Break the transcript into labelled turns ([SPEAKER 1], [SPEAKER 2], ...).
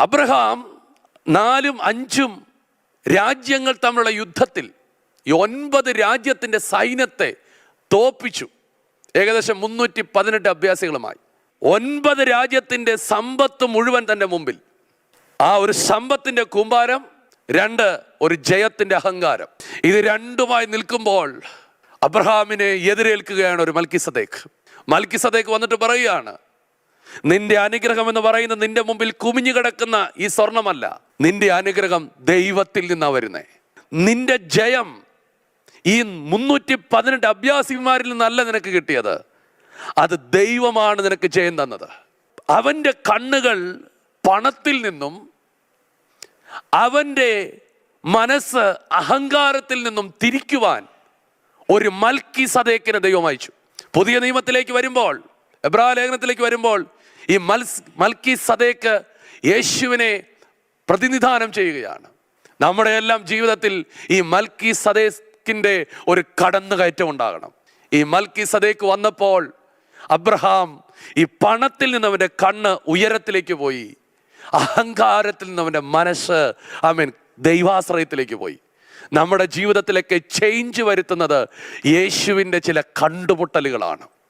[SPEAKER 1] Abraham 4ഉം 5ഉം രാജ്യങ്ങൾ തമ്മിലുള്ള യുദ്ധത്തിൽ ഈ 9 രാജ്യത്തിൻ്റെ സൈന്യത്തെ തോപ്പിച്ചു. ഏകദേശം 318 അഭ്യാസികളുമായി 9 രാജ്യത്തിൻ്റെ സമ്പത്ത് മുഴുവൻ തൻ്റെ മുമ്പിൽ. ആ ഒരു സമ്പത്തിൻ്റെ കൂമ്പാരം, 2 ഒരു ജയത്തിൻ്റെ അഹങ്കാരം. ഇത് രണ്ടുമായി നിൽക്കുമ്പോൾ അബ്രഹാമിനെ എതിരേൽക്കുകയാണ് ഒരു മൽക്കിസദേക്ക്. മൽക്കിസദേക്ക് വന്നിട്ട് പറയുകയാണ്, നിന്റെ അനുഗ്രഹം എന്ന് പറയുന്നത് നിന്റെ മുമ്പിൽ കുമിഞ്ഞു കിടക്കുന്ന ഈ സ്വർണമല്ല, നിന്റെ അനുഗ്രഹം ദൈവത്തിൽ നിന്നാ വരുന്നേ. നിന്റെ ജയം ഈ 318 അഭ്യാസിമാരിൽ നിന്നല്ല നിനക്ക് കിട്ടിയത്, അത് ദൈവമാണ് നിനക്ക് ജയം തന്നത്. അവൻ്റെ കണ്ണുകൾ പണത്തിൽ നിന്നും അവൻ്റെ മനസ്സ് അഹങ്കാരത്തിൽ നിന്നും തിരിക്കുവാൻ ഒരു മൽക്കിസദേക്കിനെ ദൈവം അയച്ചു. പുതിയ നിയമത്തിലേക്ക് വരുമ്പോൾ, എബ്രായ ലേഖനത്തിലേക്ക് വരുമ്പോൾ, ഈ മൽക്കിസദേക്ക് യേശുവിനെ പ്രതിനിധാനം ചെയ്യുകയാണ്. നമ്മുടെ എല്ലാം ജീവിതത്തിൽ ഈ മൽക്കിസദേക്കിൻ്റെ ഒരു കടന്നുകയറ്റം ഉണ്ടാകണം. ഈ മൽക്കിസദേക്ക് വന്നപ്പോൾ അബ്രഹാം ഈ പണത്തിൽ നിന്ന് അവൻ്റെ കണ്ണ് ഉയരത്തിലേക്ക് പോയി, അഹങ്കാരത്തിൽ നിന്ന് അവൻ്റെ മനസ്സ് ദൈവാശ്രയത്തിലേക്ക് പോയി. നമ്മുടെ ജീവിതത്തിലേക്ക് ചേഞ്ച് വരുത്തുന്നത് യേശുവിൻ്റെ ചില കണ്ടുമുട്ടലുകളാണ്.